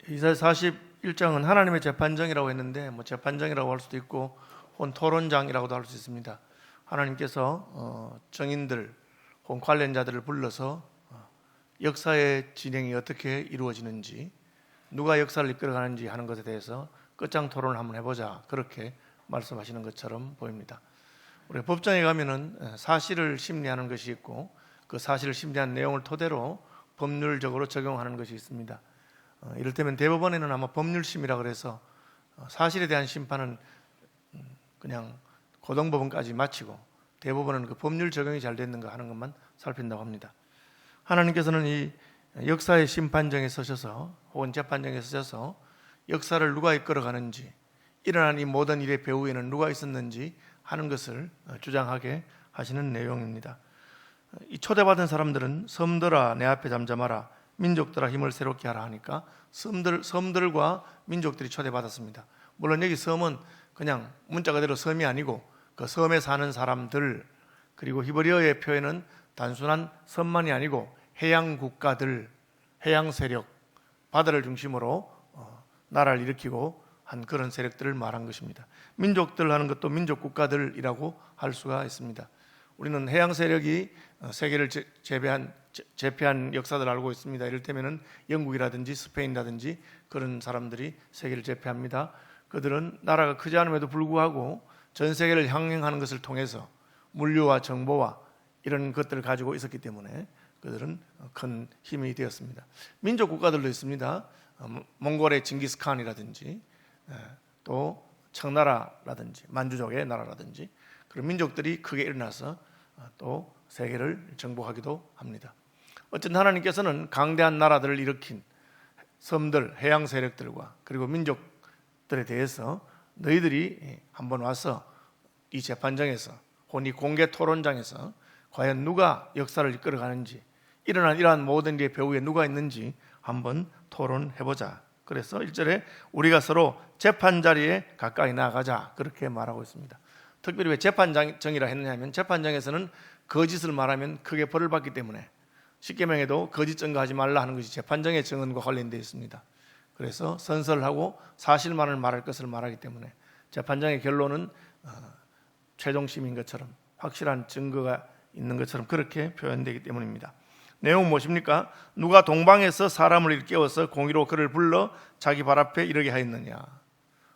이사야 41장은 하나님의 재판정이라고 했는데 재판정이라고 할 수도 있고 혹은 토론장이라고도 할 수 있습니다. 하나님께서 정인들 혹은 관련자들을 불러서 역사의 진행이 어떻게 이루어지는지, 누가 역사를 이끌어가는지 하는 것에 대해서 끝장 토론을 한번 해보자, 그렇게 말씀하시는 것처럼 보입니다. 우리가 법정에 가면은 사실을 심리하는 것이 있고, 그 사실을 심리한 내용을 토대로 법률적으로 적용하는 것이 있습니다. 이를테면 대법원에는 아마 법률심이라 그래서 사실에 대한 심판은 그냥 고등법원까지 마치고 대법원은 그 법률 적용이 잘 됐는가 하는 것만 살핀다고 합니다. 하나님께서는 이 역사의 심판정에 서셔서 혹은 재판정에 서셔서 역사를 누가 이끌어가는지, 일어난 이 모든 일의 배후에는 누가 있었는지 하는 것을 주장하게 하시는 내용입니다. 이 초대받은 사람들은 섬들아 내 앞에 잠잠하라, 민족들아 힘을 새롭게 하라 하니까 섬들과 민족들이 초대받았습니다. 물론 여기 섬은 그냥 문자 그대로 섬이 아니고 그 섬에 사는 사람들, 그리고 히브리어의 표현은 단순한 섬만이 아니고 해양 국가들, 해양 세력, 바다를 중심으로 나라를 일으키고 한 그런 세력들을 말한 것입니다. 민족들 하는 것도 민족 국가들이라고 할 수가 있습니다. 우리는 해양 세력이 세계를 제패한 역사를 알고 있습니다. 이를테면 영국이라든지 스페인이라든지 그런 사람들이 세계를 제패합니다. 그들은 나라가 크지 않음에도 불구하고 전 세계를 향행하는 것을 통해서 물류와 정보와 이런 것들을 가지고 있었기 때문에 그들은 큰 힘이 되었습니다. 민족 국가들도 있습니다. 몽골의 징기스칸이라든지 또 청나라라든지 만주족의 나라라든지 그런 민족들이 크게 일어나서 또 세계를 정복하기도 합니다. 어쨌든 하나님께서는 강대한 나라들을 일으킨 섬들, 해양 세력들과 그리고 민족들에 대해서 너희들이 한번 와서 이 재판정에서 혹은 이 공개 토론장에서 과연 누가 역사를 이끌어가는지, 일어난 이러한 모든 일의 배후에 누가 있는지 한번 토론해보자. 그래서 1절에 우리가 서로 재판자리에 가까이 나아가자, 그렇게 말하고 있습니다. 특별히 왜 재판정이라 했느냐면 재판정에서는 거짓을 말하면 크게 벌을 받기 때문에 십계명에도 거짓 증거하지 말라 하는 것이 재판정의 증언과 관련되어 있습니다. 그래서 선설하고 사실만을 말할 것을 말하기 때문에 재판정의 결론은 최종심인 것처럼, 확실한 증거가 있는 것처럼 그렇게 표현되기 때문입니다. 내용은 무엇입니까? 누가 동방에서 사람을 일깨워서 공의로 그를 불러 자기 발 앞에 이르게 하였느냐.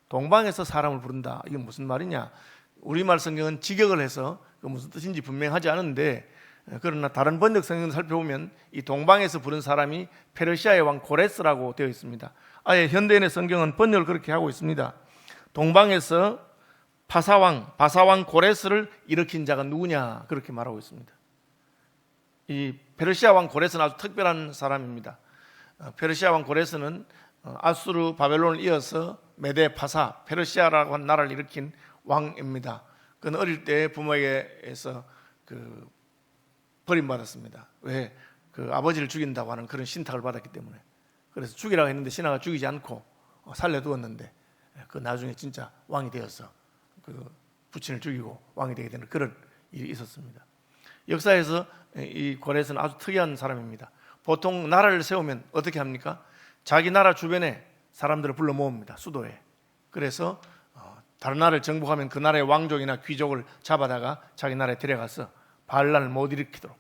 동방에서 사람을 부른다, 이게 무슨 말이냐? 우리말 성경은 직역을 해서 그 무슨 뜻인지 분명하지 않은데, 그러나 다른 번역 성경을 살펴보면 이 동방에서 부른 사람이 페르시아의 왕 고레스라고 되어 있습니다. 아예 현대인의 성경은 번역을 그렇게 하고 있습니다. 동방에서 바사왕 고레스를 일으킨 자가 누구냐, 그렇게 말하고 있습니다. 이 페르시아 왕 고레스는 아주 특별한 사람입니다. 페르시아 왕 고레스는 아수르 바벨론을 이어서 메데 파사 페르시아라고 하는 나라를 일으킨 왕입니다. 그는 어릴 때 부모에게서 버림받았습니다. 왜? 아버지를 죽인다고 하는 그런 신탁을 받았기 때문에. 그래서 죽이라고 했는데 신하가 죽이지 않고 살려두었는데 나중에 진짜 왕이 되어서 부친을 죽이고 왕이 되게 되는 그런 일이 있었습니다. 역사에서 이 고레스는 아주 특이한 사람입니다. 보통 나라를 세우면 어떻게 합니까? 자기 나라 주변에 사람들을 불러 모읍니다. 수도에. 그래서 다른 나라를 정복하면 그 나라의 왕족이나 귀족을 잡아다가 자기 나라에 데려가서 반란을 못 일으키도록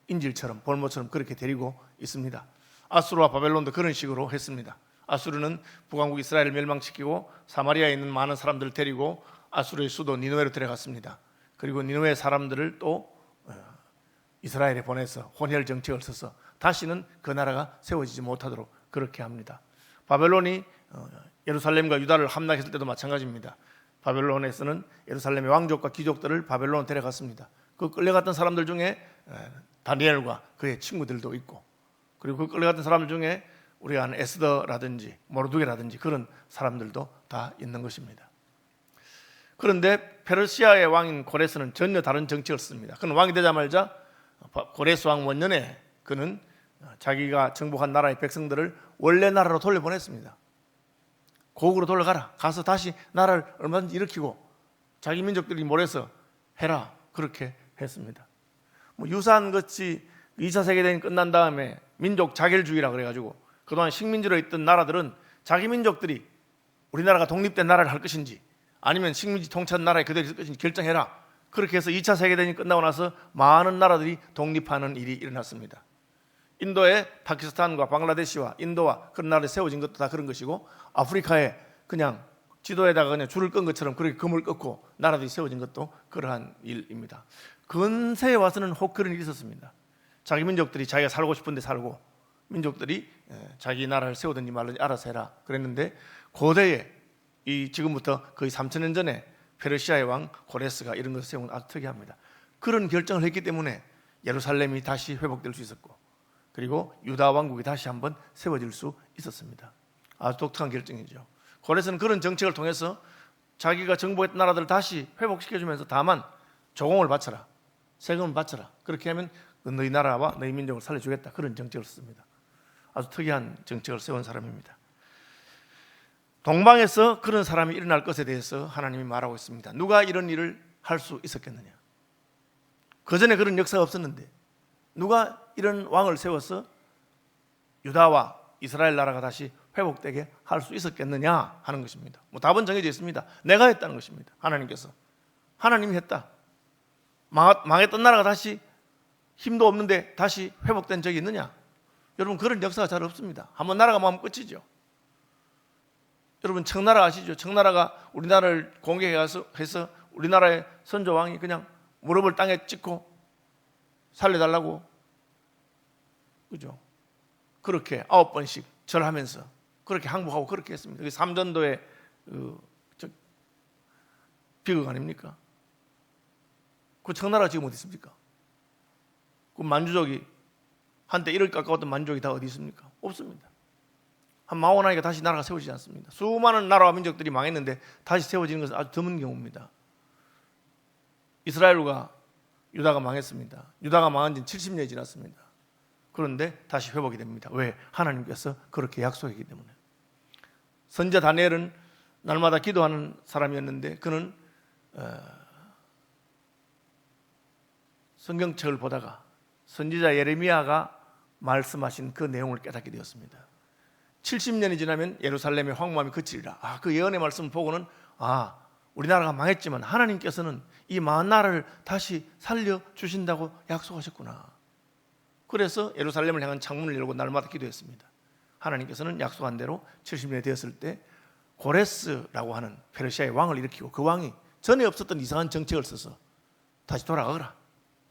인질처럼 볼모처럼 그렇게 데리고 있습니다. 아수르와 바벨론도 그런 식으로 했습니다. 아수르는 북왕국 이스라엘을 멸망시키고 사마리아에 있는 많은 사람들을 데리고 아수르의 수도 니느웨로 데려갔습니다. 그리고 니느웨 사람들을 또 이스라엘에 보내서 혼혈 정책을 써서 다시는 그 나라가 세워지지 못하도록 그렇게 합니다. 바벨론이 예루살렘과 유다를 함락했을 때도 마찬가지입니다. 바벨론에서는 예루살렘의 왕족과 귀족들을 바벨론으로 데려갔습니다. 그 끌려갔던 사람들 중에 다니엘과 그의 친구들도 있고, 그리고 그 끌려갔던 사람들 중에 우리가 아는 에스더라든지 모르드게라든지 그런 사람들도 다 있는 것입니다. 그런데 페르시아의 왕인 고레스는 전혀 다른 정책을 씁니다. 그는 왕이 되자마자 고레스 왕 원년에 그는 자기가 정복한 나라의 백성들을 원래 나라로 돌려보냈습니다. 고국으로 돌아가라, 가서 다시 나라를 얼마든지 일으키고 자기 민족들이 몰아서 해라, 그렇게 했습니다. 유사한 것이 2차 세계대전이 끝난 다음에 민족 자결주의라 그래가지고 그동안 식민지로 있던 나라들은 자기 민족들이 우리나라가 독립된 나라를 할 것인지 아니면 식민지 통치한 나라에 그대로 있을 것인지 결정해라. 그렇게 해서 2차 세계대전이 끝나고 나서 많은 나라들이 독립하는 일이 일어났습니다. 인도의 파키스탄과 방글라데시와 인도와 그런 나라에 세워진 것도 다 그런 것이고, 아프리카에 그냥 지도에다가 그냥 줄을 끈 것처럼 그렇게 금을 긋고 나라들이 세워진 것도 그러한 일입니다. 근세에 와서는 혹 그런 일이 있었습니다. 자기 민족들이 자기가 살고 싶은데 살고, 민족들이 자기 나라를 세우든지 말든지 알아서 해라 그랬는데, 고대에 이 지금부터 거의 3000년 전에 페르시아의 왕 고레스가 이런 것을 세운 건 아주 특이합니다. 그런 결정을 했기 때문에 예루살렘이 다시 회복될 수 있었고, 그리고 유다 왕국이 다시 한번 세워질 수 있었습니다. 아주 독특한 결정이죠. 고레스는 그런 정책을 통해서 자기가 정복했던 나라들을 다시 회복시켜주면서 다만 조공을 바쳐라, 세금을 바쳐라, 그렇게 하면 너희 나라와 너희 민족을 살려주겠다, 그런 정책을 썼습니다. 아주 특이한 정책을 세운 사람입니다. 동방에서 그런 사람이 일어날 것에 대해서 하나님이 말하고 있습니다. 누가 이런 일을 할 수 있었겠느냐? 그 전에 그런 역사가 없었는데 누가 이런 왕을 세워서 유다와 이스라엘 나라가 다시 회복되게 할 수 있었겠느냐 하는 것입니다. 답은 정해져 있습니다. 내가 했다는 것입니다. 하나님께서. 하나님이 했다. 망했던 나라가 다시 힘도 없는데 다시 회복된 적이 있느냐? 여러분, 그런 역사가 잘 없습니다. 한번 나라가 망하면 끝이죠. 여러분, 청나라 아시죠? 청나라가 우리나라를 공격해서 우리나라의 선조왕이 그냥 무릎을 땅에 찍고 살려달라고, 그죠? 그렇게 9번씩 절하면서 그렇게 항복하고 그렇게 했습니다. 그게 삼전도의 비극 아닙니까? 그 청나라가 지금 어디 있습니까? 그 만주족이 한때 이를 가까웠던 만주족이 다 어디 있습니까? 없습니다. 한 망하고 나니까 다시 나라가 세워지지 않습니다. 수많은 나라와 민족들이 망했는데 다시 세워지는 것은 아주 드문 경우입니다. 이스라엘과 유다가 망했습니다. 유다가 망한 지는 70년이 지났습니다. 그런데 다시 회복이 됩니다. 왜? 하나님께서 그렇게 약속했기 때문에. 선지자 다니엘은 날마다 기도하는 사람이었는데 그는 성경책을 보다가 선지자 예레미야가 말씀하신 그 내용을 깨닫게 되었습니다. 70년이 지나면 예루살렘의 황무함이 그치리라. 그 예언의 말씀을 보고는 우리나라가 망했지만 하나님께서는 이 망한 나라를 다시 살려주신다고 약속하셨구나. 그래서 예루살렘을 향한 창문을 열고 날마다 기도했습니다. 하나님께서는 약속한 대로 70년이 되었을 때 고레스라고 하는 페르시아의 왕을 일으키고, 그 왕이 전에 없었던 이상한 정책을 써서 다시 돌아가거라,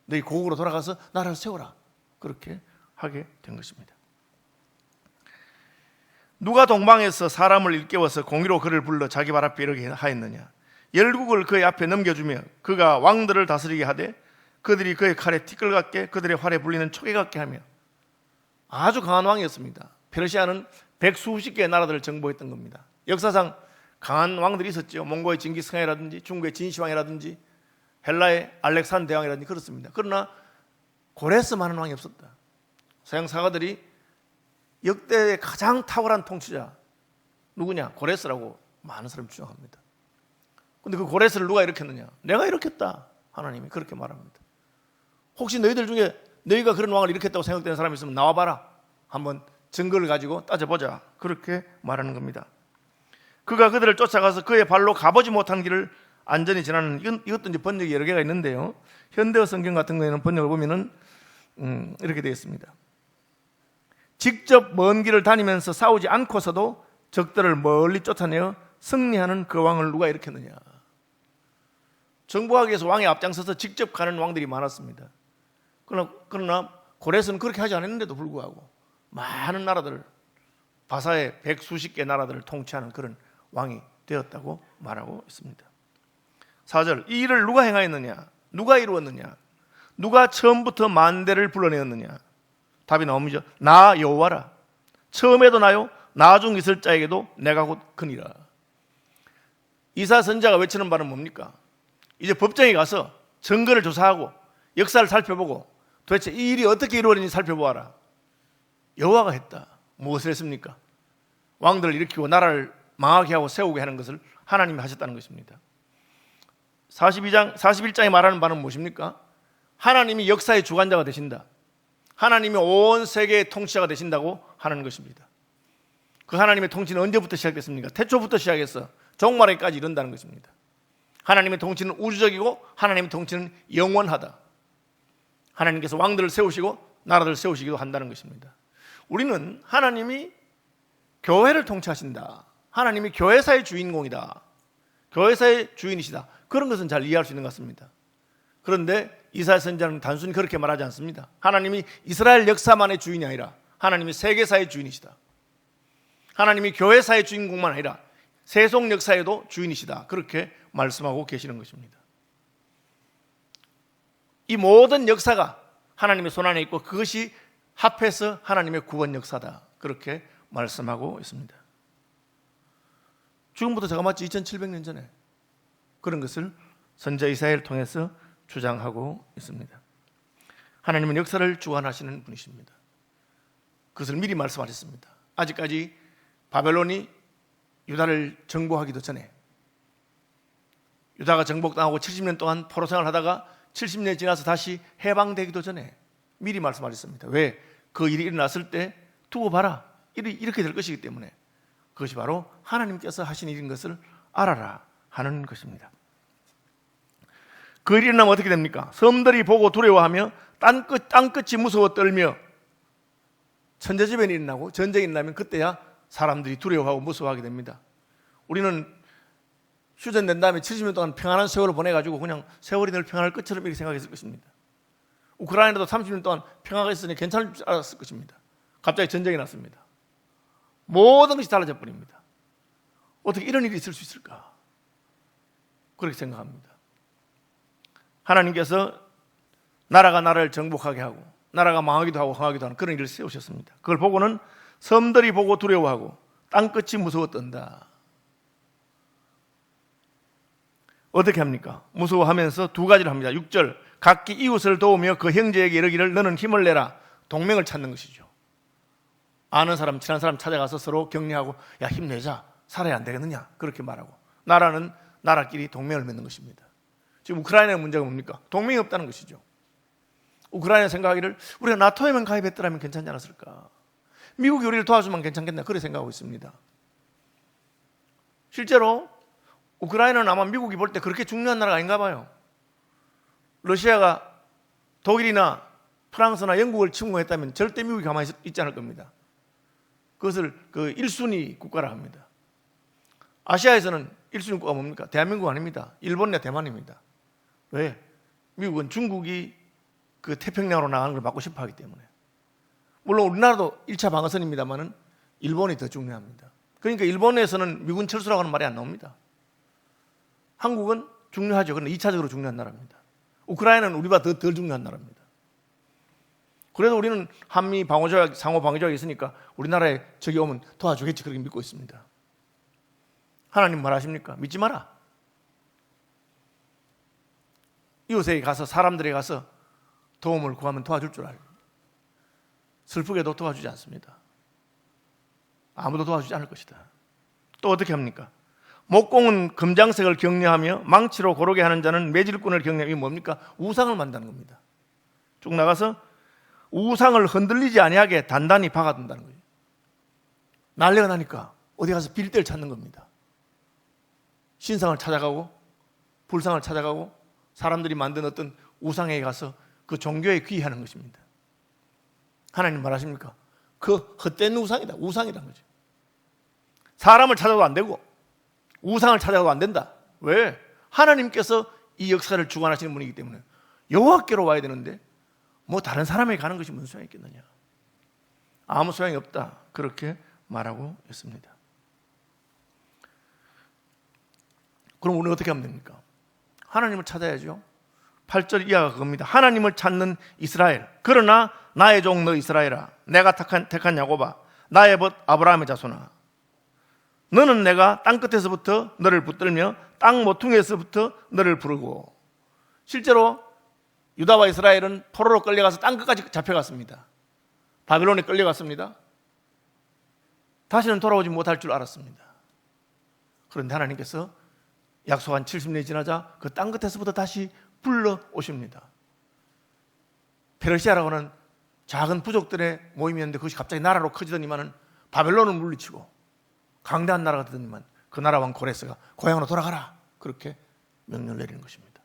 너희 고국으로 돌아가서 나라를 세워라, 그렇게 하게 된 것입니다. 누가 동방에서 사람을 일깨워서 공의로 그를 불러 자기 발 앞에 이르게 하였느냐? 열국을 그의 앞에 넘겨주며 그가 왕들을 다스리게 하되 그들이 그의 칼에 티끌 같게 그들의 활에 불리는 초계 같게 하며. 아주 강한 왕이었습니다. 페르시아는 백수십 개의 나라들을 정복했던 겁니다. 역사상 강한 왕들이 있었죠. 몽고의 징기스칸이라든지 중국의 진시황이라든지 헬라의 알렉산더 대왕이라든지 그렇습니다. 그러나 고레스만한 왕이 없었다. 서양 사가들이 역대 가장 탁월한 통치자 누구냐? 고레스라고 많은 사람이 주장합니다. 그런데 그 고레스를 누가 일으켰느냐? 내가 일으켰다. 하나님이 그렇게 말합니다. 혹시 너희들 중에 너희가 그런 왕을 일으켰다고 생각되는 사람이 있으면 나와봐라. 한번 증거를 가지고 따져보자. 그렇게 말하는 겁니다. 그가 그들을 쫓아가서 그의 발로 가보지 못한 길을 안전히 지나는, 이것도 이제 번역이 여러 개가 있는데요. 현대어 성경 같은 경우에는 번역을 보면은 이렇게 되어 있습니다. 직접 먼 길을 다니면서 싸우지 않고서도 적들을 멀리 쫓아내어 승리하는 그 왕을 누가 일으켰느냐? 정복하기 위해서 왕이 앞장서서 직접 가는 왕들이 많았습니다. 그러나 고레스는 그렇게 하지 않았는데도 불구하고 많은 나라들을, 바사의 백수십 개 나라들을 통치하는 그런 왕이 되었다고 말하고 있습니다. 4절, 이 일을 누가 행하였느냐? 누가 이루었느냐? 누가 처음부터 만대를 불러내었느냐? 답이 나옵니다. 나 여호와라. 처음에도 나요, 나중 있을 자에게도 내가 곧 그니라. 이사 선지자가 외치는 바는 뭡니까? 이제 법정에 가서 증거를 조사하고 역사를 살펴보고 도대체 이 일이 어떻게 이루어졌는지 살펴보아라. 여호와가 했다. 무엇을 했습니까? 왕들을 일으키고 나라를 망하게 하고 세우게 하는 것을 하나님이 하셨다는 것입니다. 41장에 말하는 바는 무엇입니까? 하나님이 역사의 주관자가 되신다. 하나님이 온 세계의 통치자가 되신다고 하는 것입니다. 그 하나님의 통치는 언제부터 시작됐습니까? 태초부터 시작해서 종말에까지 이른다는 것입니다. 하나님의 통치는 우주적이고 하나님의 통치는 영원하다. 하나님께서 왕들을 세우시고 나라들을 세우시기도 한다는 것입니다. 우리는 하나님이 교회를 통치하신다, 하나님이 교회사의 주인공이다, 교회사의 주인이시다, 그런 것은 잘 이해할 수 있는 것 같습니다. 그런데 이사야 선지자는 단순히 그렇게 말하지 않습니다. 하나님이 이스라엘 역사만의 주인이 아니라 하나님이 세계사의 주인이시다, 하나님이 교회사의 주인공만 아니라 세속 역사에도 주인이시다, 그렇게 말씀하고 계시는 것입니다. 이 모든 역사가 하나님의 손안에 있고 그것이 합해서 하나님의 구원 역사다, 그렇게 말씀하고 있습니다. 지금부터 제가 마치 2700년 전에 그런 것을 선지자 이사야를 통해서 주장하고 있습니다. 하나님은 역사를 주관하시는 분이십니다. 그것을 미리 말씀하셨습니다. 아직까지 바벨론이 유다를 정복하기도 전에, 유다가 정복당하고 70년 동안 포로 생활하다가 70년이 지나서 다시 해방되기도 전에 미리 말씀하셨습니다. 왜? 그 일이 일어났을 때 두고 봐라, 이렇게 될 것이기 때문에, 그것이 바로 하나님께서 하신 일인 것을 알아라 하는 것입니다. 그 일이 일어나면 어떻게 됩니까? 섬들이 보고 두려워하며 땅끝이 무서워 떨며, 천재지변이 일어나고 전쟁이 일어나면 그때야 사람들이 두려워하고 무서워하게 됩니다. 우리는 휴전된 다음에 70년 동안 평안한 세월을 보내가지고 그냥 세월이 늘 평안할 것처럼 이렇게 생각했을 것입니다. 우크라이나도 30년 동안 평화가 있으니 괜찮을 줄 알았을 것입니다. 갑자기 전쟁이 났습니다. 모든 것이 달라져 버립니다. 어떻게 이런 일이 있을 수 있을까? 그렇게 생각합니다. 하나님께서 나라가 나라를 정복하게 하고 나라가 망하기도 하고 흥하기도 하는 그런 일을 세우셨습니다. 그걸 보고는 섬들이 보고 두려워하고 땅끝이 무서워 떤다. 어떻게 합니까? 무서워하면서 두 가지를 합니다. 6절, 각기 이웃을 도우며 그 형제에게 이르기를 너는 힘을 내라. 동맹을 찾는 것이죠. 아는 사람, 친한 사람 찾아가서 서로 격려하고, 야, 힘내자, 살아야 안 되겠느냐, 그렇게 말하고, 나라는 나라끼리 동맹을 맺는 것입니다. 지금 우크라이나의 문제가 뭡니까? 동맹이 없다는 것이죠. 우크라이나 생각하기를 우리가 나토에만 가입했더라면 괜찮지 않았을까, 미국이 우리를 도와주면 괜찮겠나, 그렇게 생각하고 있습니다. 실제로 우크라이나는 아마 미국이 볼 때 그렇게 중요한 나라가 아닌가 봐요. 러시아가 독일이나 프랑스나 영국을 침공했다면 절대 미국이 가만히 있지 않을 겁니다. 그것을 그 1순위 국가라 합니다. 아시아에서는 1순위 국가가 뭡니까? 대한민국 아닙니다. 일본이나 대만입니다. 왜? 미국은 중국이 그 태평양으로 나가는 걸 막고 싶어 하기 때문에. 물론 우리나라도 1차 방어선입니다만은 일본이 더 중요합니다. 그러니까 일본에서는 미군 철수라고 하는 말이 안 나옵니다. 한국은 중요하죠. 그런데 2차적으로 중요한 나라입니다. 우크라이나는 우리보다 덜 중요한 나라입니다. 그래도 우리는 한미 방어조약, 상호 방어조약이 있으니까 우리나라에 적이 오면 도와주겠지, 그렇게 믿고 있습니다. 하나님 말하십니까? 믿지 마라. 이웃에게 가서, 사람들에게 가서 도움을 구하면 도와줄 줄 알고, 슬프게도 도와주지 않습니다. 아무도 도와주지 않을 것이다. 또 어떻게 합니까? 목공은 금장색을 격려하며 망치로 고르게 하는 자는 매질꾼을 격려하며, 이게 뭡니까? 우상을 만드는 겁니다. 쭉 나가서 우상을 흔들리지 아니하게 단단히 박아둔다는 거예요. 난리가 나니까 어디 가서 빌대를 찾는 겁니다. 신상을 찾아가고 불상을 찾아가고 사람들이 만든 어떤 우상에 가서 그 종교에 귀의하는 것입니다. 하나님 말하십니까? 그 헛된 우상이다. 우상이라는 거죠. 사람을 찾아도 안 되고 우상을 찾아도 안 된다. 왜? 하나님께서 이 역사를 주관하시는 분이기 때문에 여호와께로 와야 되는데 뭐 다른 사람에게 가는 것이 무슨 소용이 있겠느냐. 아무 소용이 없다. 그렇게 말하고 있습니다. 그럼 우리는 어떻게 하면 됩니까? 하나님을 찾아야죠. 8절 이하가 그겁니다. 하나님을 찾는 이스라엘, 그러나 나의 종 너 이스라엘아, 내가 택한 야곱아, 나의 벗 아브라함의 자손아, 너는 내가 땅끝에서부터 너를 붙들며 땅 모퉁이에서부터 너를 부르고. 실제로 유다와 이스라엘은 포로로 끌려가서 땅끝까지 잡혀갔습니다. 바벨론에 끌려갔습니다. 다시는 돌아오지 못할 줄 알았습니다. 그런데 하나님께서 약속한 70년이 지나자 그 땅끝에서부터 다시 불러오십니다. 페르시아라고 하는 작은 부족들의 모임이었는데 그것이 갑자기 나라로 커지더니만은 바벨론을 물리치고 강대한 나라가 되더니만 그 나라 왕 고레스가 고향으로 돌아가라, 그렇게 명령을 내리는 것입니다.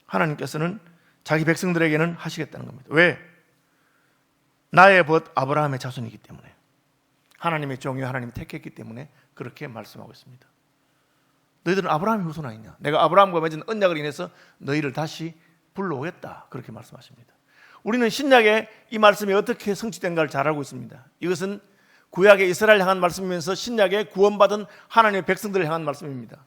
하나님께서는 자기 백성들에게는 하시겠다는 겁니다. 왜? 나의 벗 아브라함의 자손이기 때문에, 하나님의 종이요 하나님이 택했기 때문에 그렇게 말씀하고 있습니다. 너희들은 아브라함의 후손 아니냐? 내가 아브라함과 맺은 언약을 인해서 너희를 다시 불러오겠다, 그렇게 말씀하십니다. 우리는 신약에 이 말씀이 어떻게 성취된가를 잘 알고 있습니다. 이것은 구약의 이스라엘 향한 말씀이면서 신약에 구원받은 하나님의 백성들을 향한 말씀입니다.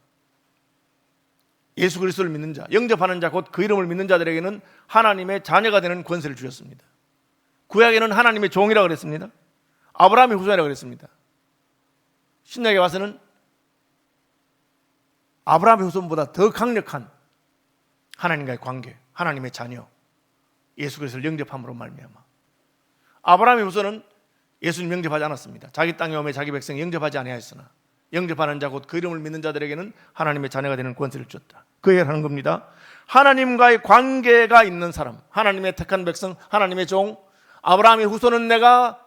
예수 그리스도를 믿는 자, 영접하는 자, 곧 그 이름을 믿는 자들에게는 하나님의 자녀가 되는 권세를 주셨습니다. 구약에는 하나님의 종이라고 그랬습니다. 아브라함의 후손이라고 그랬습니다. 신약에 와서는 아브라함의 후손보다 더 강력한 하나님과의 관계, 하나님의 자녀, 예수 그리스도를 영접함으로 말미암아. 아브라함의 후손은 예수님 영접하지 않았습니다. 자기 땅에 오매 자기 백성 영접하지 아니하였으나 영접하는 자 곧 그 이름을 믿는 자들에게는 하나님의 자녀가 되는 권세를 줬다. 그 얘기를 하는 겁니다. 하나님과의 관계가 있는 사람, 하나님의 택한 백성, 하나님의 종, 아브라함의 후손은 내가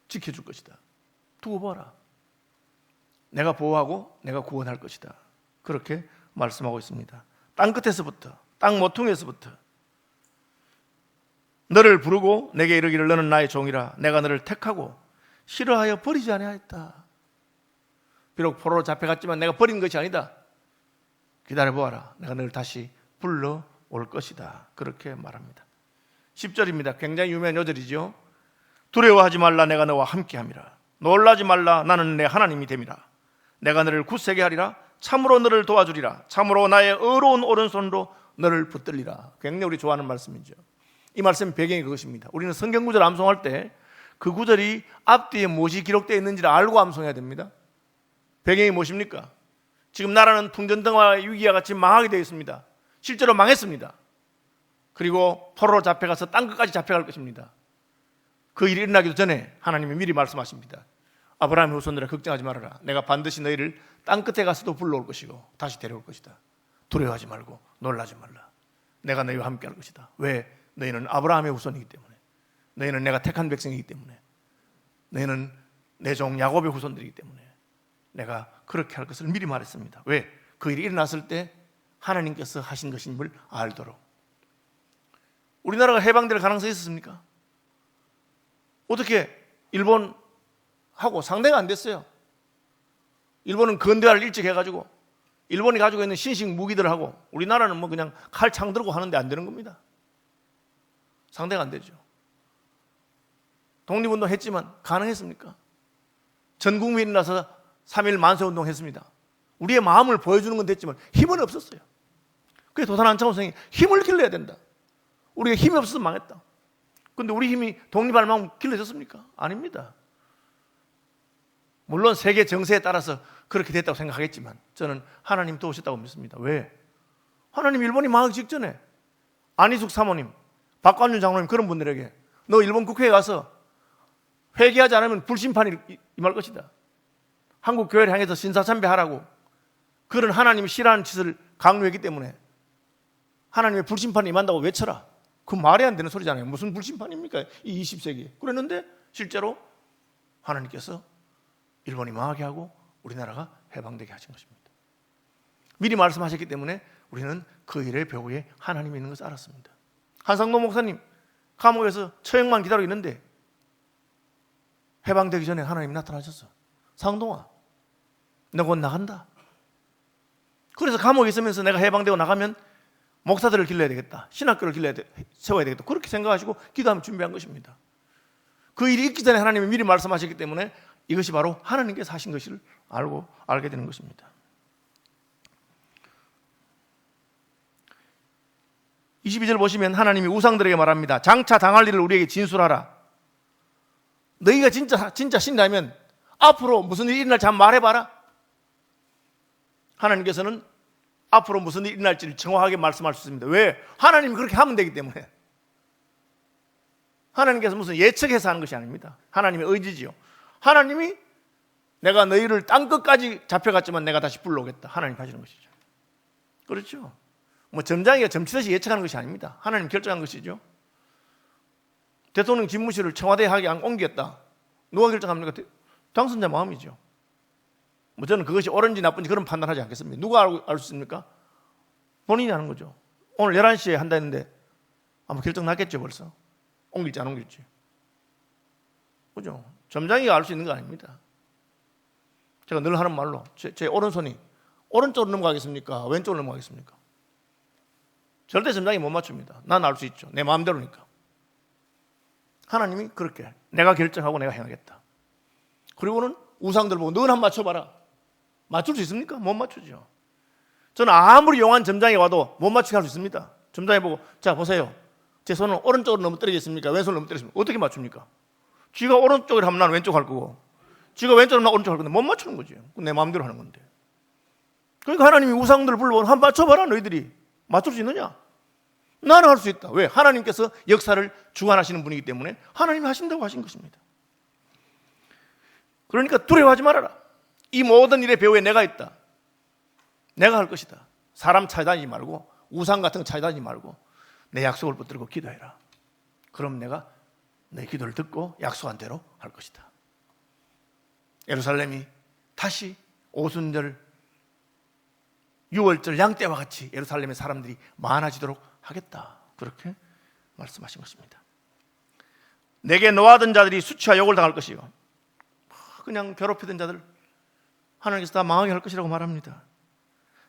지켜줄 것이다. 두고 봐라. 내가 보호하고 내가 구원할 것이다. 그렇게 말씀하고 있습니다. 땅 끝에서부터, 땅 모퉁이에서부터 너를 부르고 내게 이르기를 너는 나의 종이라. 내가 너를 택하고 싫어하여 버리지 아니하였다. 비록 포로로 잡혀갔지만 내가 버린 것이 아니다. 기다려보아라. 내가 너를 다시 불러올 것이다. 그렇게 말합니다. 10절입니다. 굉장히 유명한 요절이죠. 두려워하지 말라. 내가 너와 함께함이라. 놀라지 말라. 나는 내 하나님이 됨이라. 내가 너를 굳세게 하리라. 참으로 너를 도와주리라. 참으로 나의 의로운 오른손으로 너를 붙들리라. 굉장히 우리 좋아하는 말씀이죠. 이 말씀 배경이 그것입니다. 우리는 성경 구절 암송할 때 그 구절이 앞뒤에 무엇이 기록되어 있는지를 알고 암송해야 됩니다. 배경이 무엇입니까? 지금 나라는 풍전등화 위기와 같이 망하게 되어 있습니다. 실제로 망했습니다. 그리고 포로로 잡혀가서 땅끝까지 잡혀갈 것입니다. 그 일이 일어나기도 전에 하나님이 미리 말씀하십니다. 아브라함의 후손들아 걱정하지 말아라. 내가 반드시 너희를 땅끝에 가서도 불러올 것이고 다시 데려올 것이다. 두려워하지 말고 놀라지 말라. 내가 너희와 함께 할 것이다. 왜? 너희는 아브라함의 후손이기 때문에, 너희는 내가 택한 백성이기 때문에, 너희는 내 종 야곱의 후손들이기 때문에 내가 그렇게 할 것을 미리 말했습니다. 왜? 그 일이 일어났을 때 하나님께서 하신 것임을 알도록. 우리나라가 해방될 가능성이 있었습니까? 어떻게 일본하고 상대가 안 됐어요. 일본은 근대화를 일찍 해가지고 일본이 가지고 있는 신식 무기들하고 우리나라는 뭐 그냥 칼 창 들고 하는데 안 되는 겁니다. 상대가 안 되죠. 독립운동 했지만 가능했습니까? 전 국민이 나서 3.1 만세운동 했습니다. 우리의 마음을 보여주는 건 됐지만 힘은 없었어요. 그래서 도산 안창호생이 힘을 길러야 된다. 우리가 힘이 없어서 망했다. 그런데 우리 힘이 독립할 만큼 길러졌습니까? 아닙니다. 물론 세계 정세에 따라서 그렇게 됐다고 생각하겠지만 저는 하나님 도우셨다고 믿습니다. 왜? 하나님 일본이 망하기 직전에 안희숙 사모님, 박관준 장로님 그런 분들에게 너 일본 국회에 가서 회개하지 않으면 불심판이 임할 것이다. 한국 교회를 향해서 신사참배하라고 그런 하나님이 싫어하는 짓을 강요했기 때문에 하나님의 불심판이 임한다고 외쳐라. 그 말이 안 되는 소리잖아요. 무슨 불심판입니까? 이 20세기에. 그랬는데 실제로 하나님께서 일본이 망하게 하고 우리나라가 해방되게 하신 것입니다. 미리 말씀하셨기 때문에 우리는 그 일의 벽에 하나님이 있는 것을 알았습니다. 한상도 목사님 감옥에서 처형만 기다리고 있는데 해방되기 전에 하나님이 나타나셨어. 상동아, 너 곧 나간다. 그래서 감옥에 있으면서 내가 해방되고 나가면 목사들을 길러야 되겠다. 신학교를 세워야 되겠다. 그렇게 생각하시고 기도하며 준비한 것입니다. 그 일이 있기 전에 하나님이 미리 말씀하셨기 때문에 이것이 바로 하나님께서 하신 것을 알게 되는 것입니다. 22절 보시면 하나님이 우상들에게 말합니다. 장차 당할 일을 우리에게 진술하라. 너희가 진짜 신다면 앞으로 무슨 일이 일어날지 한번 말해봐라. 하나님께서는 앞으로 무슨 일이 일어날지를 정확하게 말씀할 수 있습니다. 왜? 하나님이 그렇게 하면 되기 때문에. 하나님께서 무슨 예측해서 하는 것이 아닙니다. 하나님의 의지지요. 하나님이 내가 너희를 땅끝까지 잡혀갔지만 내가 다시 불러오겠다. 하나님 하시는 것이죠. 그렇죠? 뭐 점장이가 점치듯이 예측하는 것이 아닙니다. 하나님 결정한 것이죠. 대통령 집무실을 청와대에 옮겼다. 누가 결정합니까? 당선자 마음이죠. 뭐 저는 그것이 옳은지 나쁜지 그런 판단하지 않겠습니다. 누가 알 수 있습니까? 본인이 하는 거죠. 오늘 11시에 한다 했는데 아마 결정 났겠죠. 벌써 옮길지 안 옮길지. 그죠? 점장이가 알 수 있는 거 아닙니다. 제가 늘 하는 말로 제 오른손이 오른쪽으로 넘어가겠습니까? 왼쪽으로 넘어가겠습니까? 절대 점장이 못 맞춥니다. 난 알 수 있죠. 내 마음대로니까. 하나님이 그렇게 내가 결정하고 내가 행하겠다. 그리고는 우상들 보고 넌 한번 맞춰봐라. 맞출 수 있습니까? 못 맞추죠. 저는 아무리 용한 점장이 와도 못 맞추게 할 수 있습니다. 점장이 보고 자 보세요. 제 손은 오른쪽으로 넘어뜨리겠습니까? 왼손으로 넘어뜨리겠습니까? 어떻게 맞춥니까? 쥐가 오른쪽으로 하면 나는 왼쪽 할 거고 쥐가 왼쪽으로 하면 나 오른쪽 할 건데 못 맞추는 거죠. 내 마음대로 하는 건데. 그러니까 하나님이 우상들을 불러보고 한번 맞춰봐라. 너희들이 맞출 수 있느냐? 나는 할 수 있다. 왜? 하나님께서 역사를 주관하시는 분이기 때문에 하나님이 하신다고 하신 것입니다. 그러니까 두려워하지 말아라. 이 모든 일의 배후에 내가 있다. 내가 할 것이다. 사람 찾아다니지 말고 우상 같은 거 찾아다니지 말고 내 약속을 붙들고 기도해라. 그럼 내가 내 기도를 듣고 약속한 대로 할 것이다. 예루살렘이 다시 오순절 6월절 양떼와 같이 예루살렘의 사람들이 많아지도록 하겠다. 그렇게 말씀하신 것입니다. 내게 노하던 자들이 수치와 욕을 당할 것이요 그냥 괴롭히던 자들 하나님께서 다 망하게 할 것이라고 말합니다.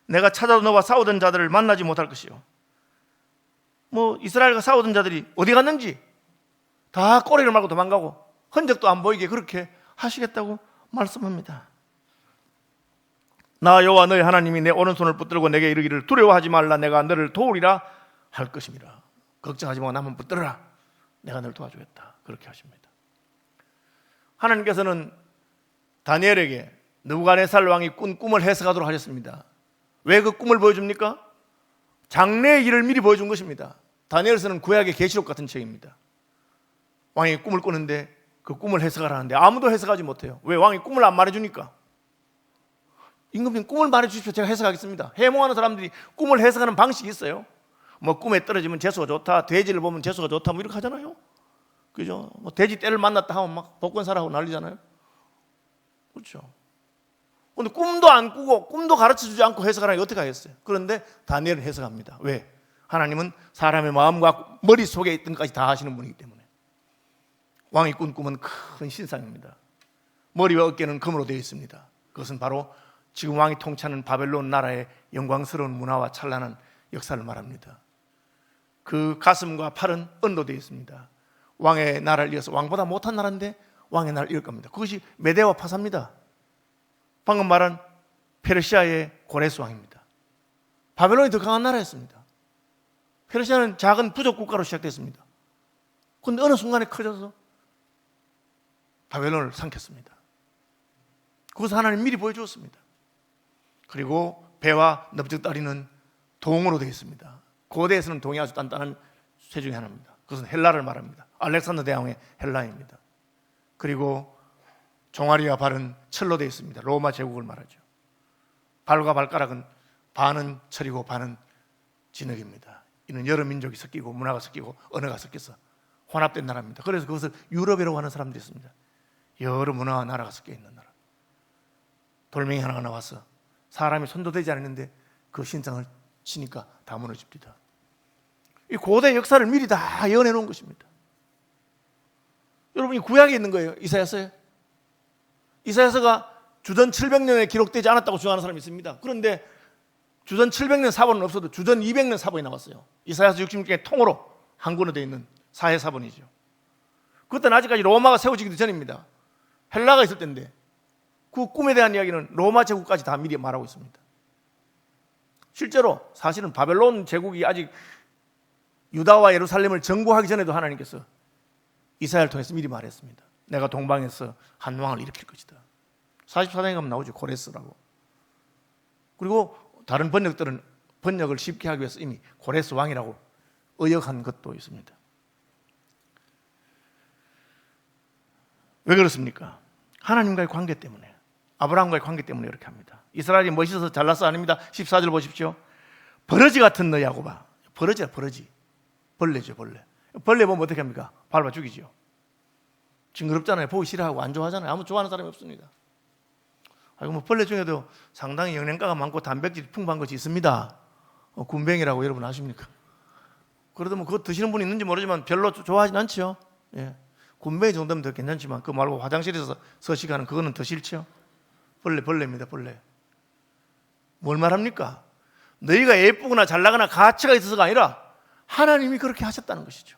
내가 찾아도 너와 싸우던 자들을 만나지 못할 것이요 뭐 이스라엘과 싸우던 자들이 어디 갔는지 다 꼬리를 말고 도망가고 흔적도 안 보이게 그렇게 하시겠다고 말씀합니다. 나 여호와 너희 하나님이 내 오른손을 붙들고 내게 이르기를 두려워하지 말라 내가 너를 도우리라 할 것입니다. 걱정하지 말고 나만 붙들어라. 내가 너를 도와주겠다. 그렇게 하십니다. 하나님께서는 다니엘에게 느부갓네살 왕이 꾼 꿈을 해석하도록 하셨습니다. 왜 그 꿈을 보여줍니까? 장래의 일을 미리 보여준 것입니다. 다니엘서는 구약의 계시록 같은 책입니다. 왕이 꿈을 꾸는데 그 꿈을 해석하라 하는데 아무도 해석하지 못해요. 왜? 왕이 꿈을 안 말해주니까. 임금님 꿈을 말해주십시오. 제가 해석하겠습니다. 해몽하는 사람들이 꿈을 해석하는 방식이 있어요. 뭐 꿈에 떨어지면 재수가 좋다, 돼지를 보면 재수가 좋다, 뭐 이렇게 하잖아요. 그죠? 뭐 돼지 떼를 만났다 하면 막 복권사라고 난리잖아요. 그렇죠? 근데 꿈도 안 꾸고 꿈도 가르쳐 주지 않고 해석하라니 어떻게 하겠어요? 그런데 다니엘은 해석합니다. 왜? 하나님은 사람의 마음과 머릿속에 있던 것까지 다 하시는 분이기 때문에. 왕이 꾼 꿈은 큰 신상입니다. 머리와 어깨는 금으로 되어 있습니다. 그것은 바로 지금 왕이 통치하는 바벨론 나라의 영광스러운 문화와 찬란한 역사를 말합니다. 그 가슴과 팔은 은로 되어 있습니다. 왕의 나라를 이어서 왕보다 못한 나라인데 왕의 나라를 이을 겁니다. 그것이 메대와 파사입니다. 방금 말한 페르시아의 고레스 왕입니다. 바벨론이 더 강한 나라였습니다. 페르시아는 작은 부족 국가로 시작됐습니다. 그런데 어느 순간에 커져서 바벨론을 삼켰습니다. 그것을 하나님 미리 보여주었습니다. 그리고 배와 넓적다리는 동으로 되어 있습니다. 고대에서는 동이 아주 단단한 쇠 중에 하나입니다. 그것은 헬라를 말합니다. 알렉산더 대왕의 헬라입니다. 그리고 종아리와 발은 철로 되어 있습니다. 로마 제국을 말하죠. 발과 발가락은 반은 철이고 반은 진흙입니다. 이는 여러 민족이 섞이고 문화가 섞이고 언어가 섞여서 혼합된 나라입니다. 그래서 그것을 유럽이라고 하는 사람들이 있습니다. 여러 문화와 나라가 섞여 있는 나라. 돌멩이 하나가 나와서 사람이 손도 대지 않았는데 그 신상을 치니까 다 무너집니다. 이 고대 역사를 미리 다 예언해 놓은 것입니다. 여러분, 이 구약에 있는 거예요. 이사야서에. 이사야서가 주전 700년에 기록되지 않았다고 주장하는 사람이 있습니다. 그런데 주전 700년 사본은 없어도 주전 200년 사본이 나왔어요. 이사야서 66장의 통으로 한글로 되어 있는 사회 사본이죠. 그때는 아직까지 로마가 세워지기도 전입니다. 헬라가 있을 때인데 그 꿈에 대한 이야기는 로마 제국까지 다 미리 말하고 있습니다. 실제로 사실은 바벨론 제국이 아직 유다와 예루살렘을 정복하기 전에도 하나님께서 이사야를 통해서 미리 말했습니다. 내가 동방에서 한 왕을 일으킬 것이다. 44장에 가면 나오죠. 고레스라고. 그리고 다른 번역들은 번역을 쉽게 하기 위해서 이미 고레스 왕이라고 의역한 것도 있습니다. 왜 그렇습니까? 하나님과의 관계 때문에, 아브라함과의 관계 때문에 이렇게 합니다. 이스라엘이 멋있어서 잘나서 아닙니다. 14절 보십시오. 버러지 같은 너희하고 봐. 버러지야, 버러지. 벌레죠, 벌레. 벌레 보면 어떻게 합니까? 밟아 죽이죠. 징그럽잖아요. 보기 싫어하고 안 좋아하잖아요. 아무 좋아하는 사람이 없습니다. 뭐 벌레 중에도 상당히 영양가가 많고 단백질이 풍부한 것이 있습니다. 군뱅이라고 여러분 아십니까? 그래도 뭐 그거 드시는 분이 있는지 모르지만 별로 좋아하진 않죠. 예. 군뱅이 정도면 더 괜찮지만 그거 말고 화장실에서 서식하는 그거는 더 싫죠. 벌레입니다. 벌레. 뭘 말합니까? 너희가 예쁘거나 잘나거나 가치가 있어서가 아니라 하나님이 그렇게 하셨다는 것이죠.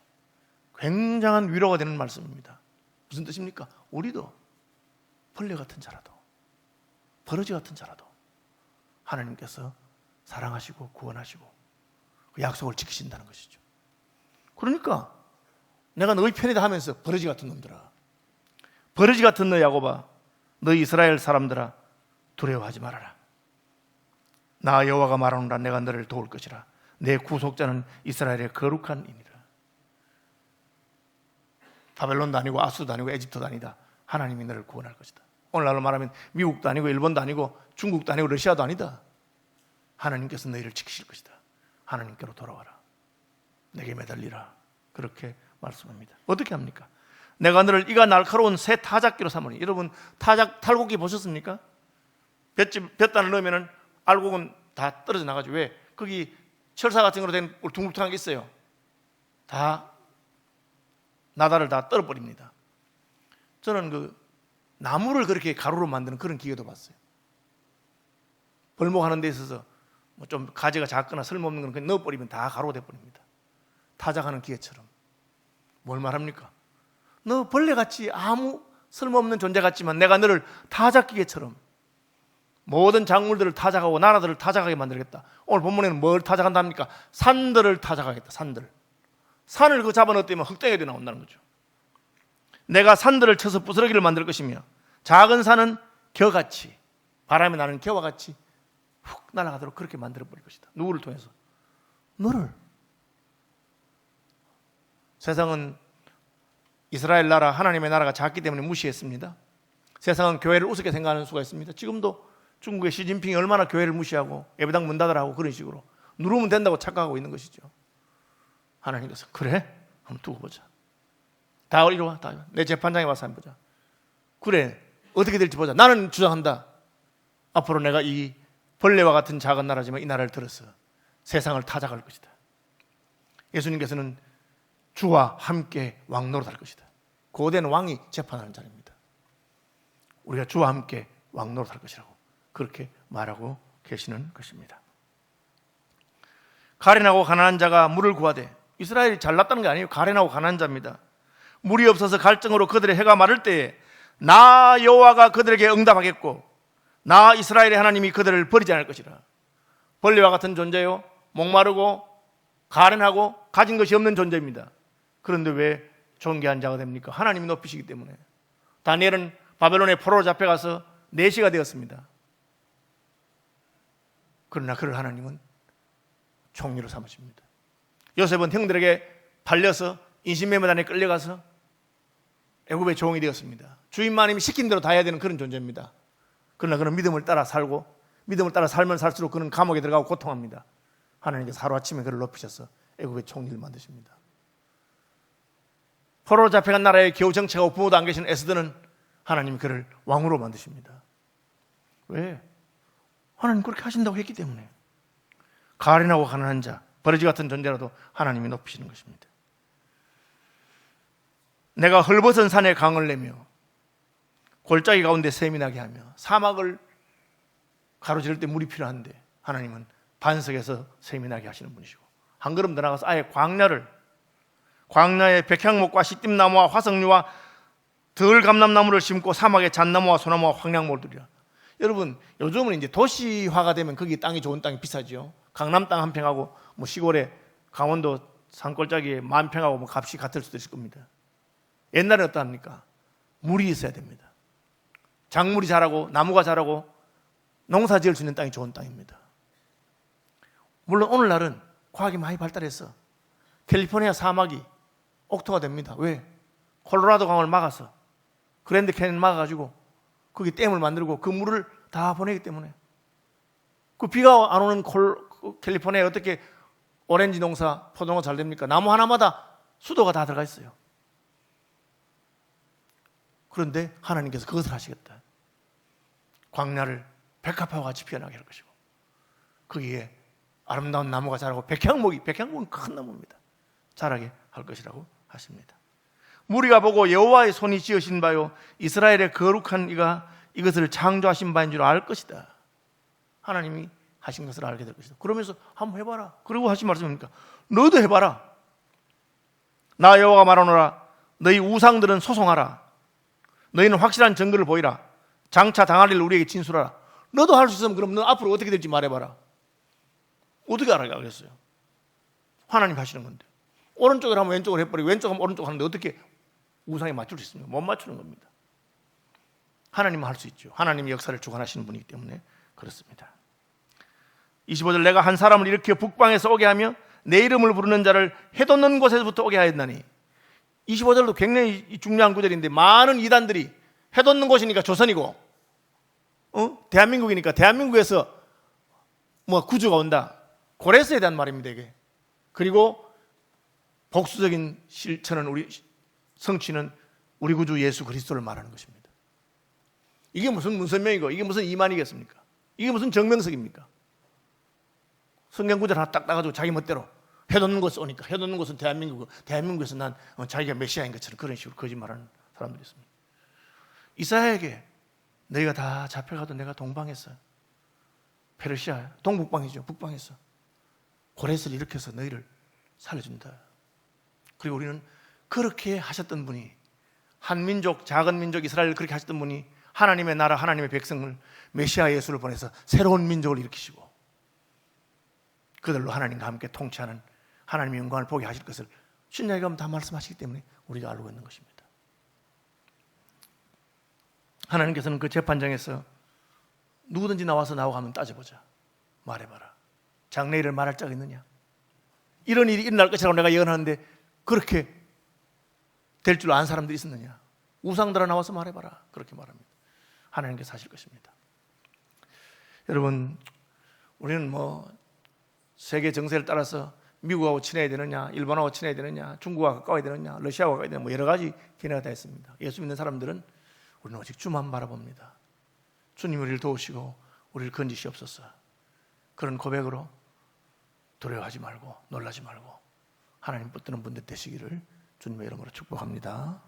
굉장한 위로가 되는 말씀입니다. 무슨 뜻입니까? 우리도 벌레 같은 자라도, 버러지 같은 자라도 하나님께서 사랑하시고 구원하시고 그 약속을 지키신다는 것이죠. 그러니까 내가 너희 편이다 하면서 버러지 같은 놈들아, 버러지 같은 너 야곱아, 너희 이스라엘 사람들아, 두려워하지 말아라. 나 여호와가 말하노라. 내가 너를 도울 것이라. 내 구속자는 이스라엘의 거룩한 이니라. 바벨론도 아니고 아수도 아니고 에집트도 아니다. 하나님이 너를 구원할 것이다. 오늘날로 말하면 미국도 아니고 일본도 아니고 중국도 아니고 러시아도 아니다. 하나님께서 너희를 지키실 것이다. 하나님께로 돌아와라. 내게 매달리라. 그렇게 말씀합니다. 어떻게 합니까? 내가 너를 이가 날카로운 새 타작기로 삼으니. 여러분 탈곡기 보셨습니까? 볏단을 넣으면 알곡은 다 떨어져 나가죠. 왜? 거기 철사 같은 거로 된 둥글둥한 게 있어요. 다 나다를 다 떨어버립니다. 저는 그 나무를 그렇게 가루로 만드는 그런 기계도 봤어요. 벌목하는 데 있어서 뭐 좀 가지가 작거나 쓸모없는 건 그냥 넣어버리면 다 가루가 돼버립니다. 타작하는 기계처럼. 뭘 말합니까? 너 벌레같이 아무 쓸모없는 존재 같지만 내가 너를 타작기계처럼 모든 작물들을 타작하고 나라들을 타작하게 만들겠다. 오늘 본문에는 뭘 타작한답니까? 산들을 타작하겠다. 산을 그 잡아넣었더니 흙덩이도 나온다는 거죠. 내가 산들을 쳐서 부스러기를 만들 것이며 작은 산은 겨같이, 바람이 나는 겨와 같이 훅 날아가도록 그렇게 만들어버릴 것이다. 누구를 통해서? 너를. 세상은 이스라엘 나라, 하나님의 나라가 작기 때문에 무시했습니다. 세상은 교회를 우습게 생각하는 수가 있습니다. 지금도 중국의 시진핑이 얼마나 교회를 무시하고 예배당 문 닫으라고 그런 식으로 누르면 된다고 착각하고 있는 것이죠. 하나님께서 그래? 한번 두고 보자. 다 이리 와. 내 재판장에 와서 한번 보자. 그래, 어떻게 될지 보자. 나는 주장한다. 앞으로 내가 이 벌레와 같은 작은 나라지만 이 나라를 들어서 세상을 타작할 것이다. 예수님께서는 주와 함께 왕노릇할 것이다. 고된 왕이 재판하는 자리입니다. 우리가 주와 함께 왕노릇할 것이라고 그렇게 말하고 계시는 것입니다. 가련하고 가난한 자가 물을 구하되, 이스라엘이 잘났다는 게 아니에요. 가련하고 가난한 자입니다. 물이 없어서 갈증으로 그들의 해가 마를 때에 나 여호와가 그들에게 응답하겠고 나 이스라엘의 하나님이 그들을 버리지 않을 것이라. 벌레와 같은 존재요, 목마르고 가련하고 가진 것이 없는 존재입니다. 그런데 왜 존귀한 자가 됩니까? 하나님이 높이시기 때문에. 다니엘은 바벨론의 포로로 잡혀가서 4시가 되었습니다. 그러나 그를 하나님은 총리로 삼으십니다. 요셉은 형들에게 팔려서 인신매매단에 끌려가서 애굽의 종이 되었습니다. 주인마님이 시킨 대로 다 해야 되는 그런 존재입니다. 그러나 그는 믿음을 따라 살고 믿음을 따라 살면 살수록 그는 감옥에 들어가고 고통합니다. 하나님께서 하루아침에 그를 높이셔서 애굽의 총리를 만드십니다. 포로로 잡혀간 나라에 겨우 정착하고 부모도 안 계신 에스더는 하나님이 그를 왕으로 만드십니다. 왜? 하나님 그렇게 하신다고 했기 때문에. 가련하고 가난한 자, 버러지 같은 존재라도 하나님이 높이시는 것입니다. 내가 헐벗은 산에 강을 내며 골짜기 가운데 샘이 나게 하며, 사막을 가로지를 때 물이 필요한데 하나님은 반석에서 샘이 나게 하시는 분이시고, 한 걸음 더 나가서 아예 광야에 백향목과 시띠나무와 화석류와 들감람나무를 심고 사막에 잣나무와 소나무와 황량목을 두리라. 여러분, 요즘은 이제 도시화가 되면 거기 땅이 좋은 땅이 비싸죠. 강남 땅 한 평하고 뭐 시골에 강원도 산골짜기에 10,000평하고 뭐 값이 같을 수도 있을 겁니다. 옛날에 어떠합니까? 물이 있어야 됩니다. 작물이 자라고 나무가 자라고 농사 지을 수 있는 땅이 좋은 땅입니다. 물론 오늘날은 과학이 많이 발달해서 캘리포니아 사막이 옥토가 됩니다. 왜? 콜로라도 강을 막아서, 그랜드 캐니언 막아가지고 거기 댐을 만들고 그 물을 다 보내기 때문에. 그 비가 안 오는 캘리포니아에 어떻게 오렌지 농사, 포도농사 잘 됩니까? 나무 하나마다 수도가 다 들어가 있어요. 그런데 하나님께서 그것을 하시겠다. 광야를 백합화와 같이 피어나게 할 것이고 거기에 아름다운 나무가 자라고 백향목은 큰 나무입니다. 자라게 할 것이라고 하십니다. 무리가 보고 여호와의 손이 지으신 바요 이스라엘의 거룩한 이가 이것을 창조하신 바인 줄 알 것이다. 하나님이 하신 것을 알게 될 것이다. 그러면서 한번 해봐라. 그리고 하신 말씀입니까? 너도 해봐라. 나 여호와가 말하노라. 너희 우상들은 소송하라. 너희는 확실한 증거를 보이라. 장차 당할 일을 우리에게 진술하라. 너도 할 수 있으면 그럼 너 앞으로 어떻게 될지 말해봐라. 어떻게 알아가겠어요? 하나님 하시는 건데. 오른쪽으로 하면 왼쪽으로 해버리고 왼쪽 하면 오른쪽으로 하는데 어떻게 우상에 맞출 수 있습니까? 못 맞추는 겁니다. 하나님은 할 수 있죠. 하나님이 역사를 주관하시는 분이기 때문에 그렇습니다. 25절 내가 한 사람을 일으켜 북방에서 오게 하며 내 이름을 부르는 자를 해돋는 곳에서부터 오게 하였나니 25절도 굉장히 중요한 구절인데 많은 이단들이 해돋는 곳이니까 조선이고 대한민국이니까 대한민국에서 뭐 구주가 온다. 고레스에 대한 말입니다. 이게. 그리고 복수적인 실천은 성취는 우리 구주 예수 그리스도를 말하는 것입니다. 이게 무슨 문선명이고 이게 무슨 이만이겠습니까? 이게 무슨 정명석입니까? 성경 구절 하나 딱 따가지고 자기 멋대로 해돋는 곳에 오니까 해돋는 곳은 대한민국에서 난 자기가 메시아인 것처럼 그런 식으로 거짓말하는 사람들이 있습니다. 이사야에게 너희가 다 잡혀가도 내가 동방에서 페르시아 동북방이죠. 북방에서 고레스를 일으켜서 너희를 살려준다. 그리고 우리는 그렇게 하셨던 분이 한 민족 작은 민족 이스라엘을 그렇게 하셨던 분이 하나님의 나라 하나님의 백성을 메시아 예수를 보내서 새로운 민족을 일으키시고 그들로 하나님과 함께 통치하는 하나님의 영광을 보게 하실 것을 신약에 가면 다 말씀하시기 때문에 우리가 알고 있는 것입니다. 하나님께서는 그 재판장에서 누구든지 나와서 나하고 한번 따져보자. 말해봐라. 장래일을 말할 자가 있느냐? 이런 일이 일어날 것이라고 내가 예언하는데 그렇게 될 줄 아는 사람들이 있었느냐? 우상들아 나와서 말해봐라. 그렇게 말합니다. 하나님께서 하실 것입니다. 여러분, 우리는 세계 정세를 따라서 미국하고 친해야 되느냐, 일본하고 친해야 되느냐, 중국하고 가까워야 되느냐, 러시아하고 가까워야 되느냐, 여러 가지 견해가 다 있습니다. 예수 믿는 사람들은 우리는 오직 주만 바라봅니다. 주님 우리를 도우시고 우리를 건지시옵소서. 그런 고백으로 두려워하지 말고 놀라지 말고 하나님 붙드는 분들 되시기를 주님의 이름으로 축복합니다.